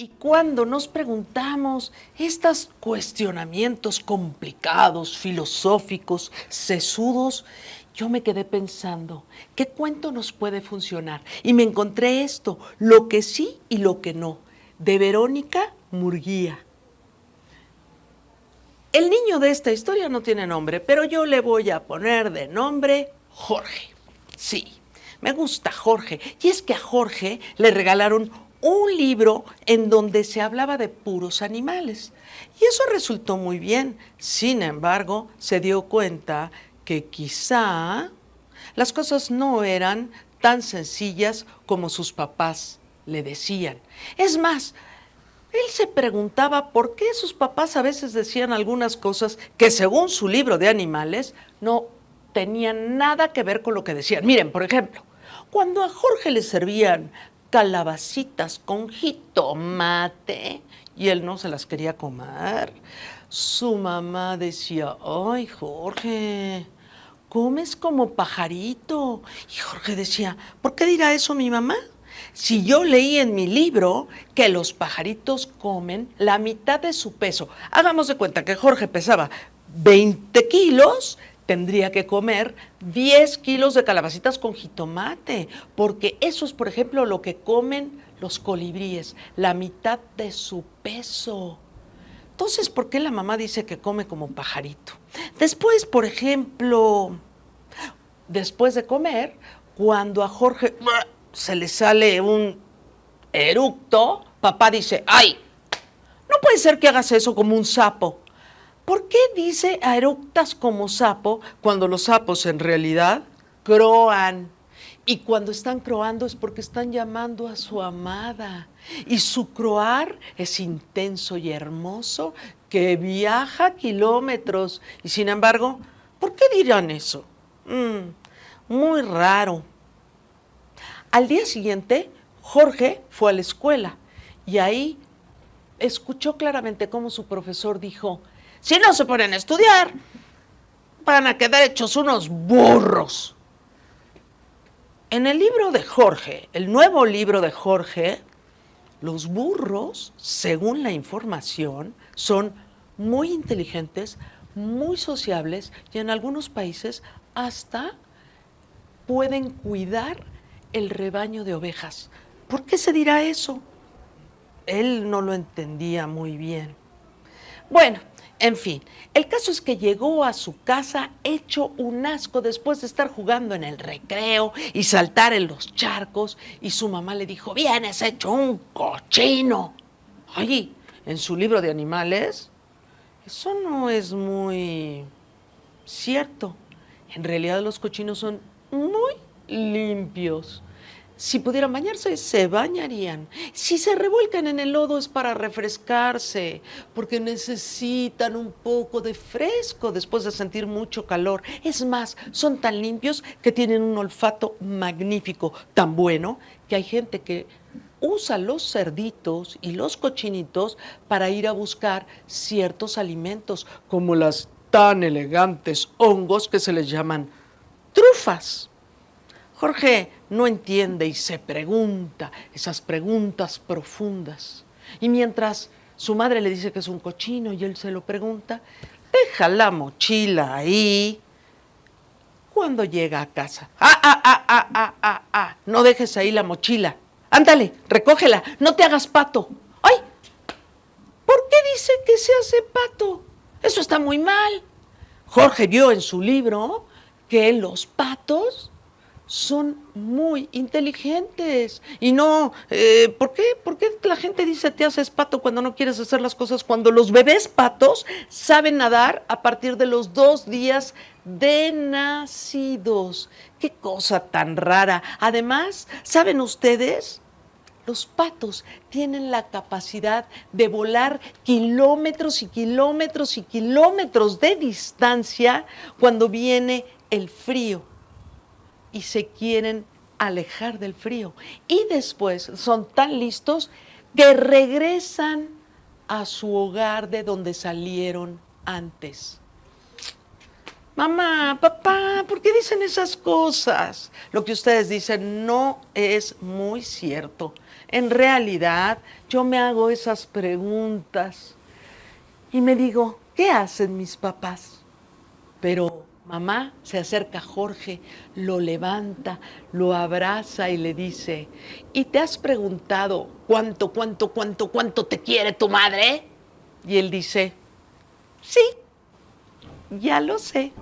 Y cuando nos preguntamos estos cuestionamientos complicados, filosóficos, sesudos, yo me quedé pensando, ¿qué cuento nos puede funcionar? Y me encontré esto, Lo que sí y lo que no, de Verónica Murguía. El niño de esta historia no tiene nombre, pero yo le voy a poner de nombre Jorge. Sí, me gusta Jorge. Y es que a Jorge le regalaron un libro en donde se hablaba de puros animales. Y eso resultó muy bien. Sin embargo, se dio cuenta que quizá las cosas no eran tan sencillas como sus papás le decían. Es más, él se preguntaba por qué sus papás a veces decían algunas cosas que según su libro de animales no tenían nada que ver con lo que decían. Miren, por ejemplo, cuando a Jorge le servían calabacitas con jitomate y él no se las quería comer, su mamá decía, ay, Jorge, comes como pajarito. Y Jorge decía, ¿por qué dirá eso mi mamá? Si yo leí en mi libro que los pajaritos comen la mitad de su peso. Hagamos de cuenta que Jorge pesaba 20 kilos, tendría que comer 10 kilos de calabacitas con jitomate, porque eso es, por ejemplo, lo que comen los colibríes, la mitad de su peso. Entonces, ¿por qué la mamá dice que come como pajarito? Después, por ejemplo, después de comer, cuando a Jorge se le sale un eructo, papá dice, ¡ay! No puede ser que hagas eso como un sapo. ¿Por qué dice a eructas como sapo cuando los sapos en realidad croan? Y cuando están croando es porque están llamando a su amada. Y su croar es intenso y hermoso que viaja kilómetros. Y sin embargo, ¿por qué dirán eso? Muy raro. Al día siguiente, Jorge fue a la escuela y ahí escuchó claramente cómo su profesor dijo, si no se ponen a estudiar, van a quedar hechos unos burros. En el libro de Jorge, el nuevo libro de Jorge, los burros, según la información, son muy inteligentes, muy sociables y en algunos países hasta pueden cuidar el rebaño de ovejas. ¿Por qué se dirá eso? Él no lo entendía muy bien. Bueno, en fin, el caso es que llegó a su casa hecho un asco después de estar jugando en el recreo y saltar en los charcos y su mamá le dijo, vienes hecho un cochino. Oye, en su libro de animales, eso no es muy cierto. En realidad los cochinos son muy limpios. Si pudieran bañarse, se bañarían. Si se revuelcan en el lodo es para refrescarse, porque necesitan un poco de fresco después de sentir mucho calor. Es más, son tan limpios que tienen un olfato magnífico, tan bueno que hay gente que usa los cerditos y los cochinitos para ir a buscar ciertos alimentos, como las tan elegantes hongos que se les llaman trufas. Jorge no entiende y se pregunta esas preguntas profundas. Y mientras su madre le dice que es un cochino y él se lo pregunta, deja la mochila ahí. Cuando llega a casa, no dejes ahí la mochila. Ándale, recógela, no te hagas pato. ¡Ay! ¿Por qué dice que se hace pato? Eso está muy mal. Jorge vio en su libro que los patos son muy inteligentes. Y no, ¿por qué? ¿Por qué la gente dice te haces pato cuando no quieres hacer las cosas? Cuando los bebés patos saben nadar a partir de los 2 días de nacidos. ¡Qué cosa tan rara! Además, ¿saben ustedes? Los patos tienen la capacidad de volar kilómetros y kilómetros y kilómetros de distancia cuando viene el frío y se quieren alejar del frío. Y después son tan listos que regresan a su hogar de donde salieron antes. Mamá, papá, ¿por qué dicen esas cosas? Lo que ustedes dicen no es muy cierto. En realidad, yo me hago esas preguntas y me digo, ¿qué hacen mis papás? Pero mamá se acerca a Jorge, lo levanta, lo abraza y le dice, ¿y te has preguntado cuánto te quiere tu madre? Y él dice, sí, ya lo sé.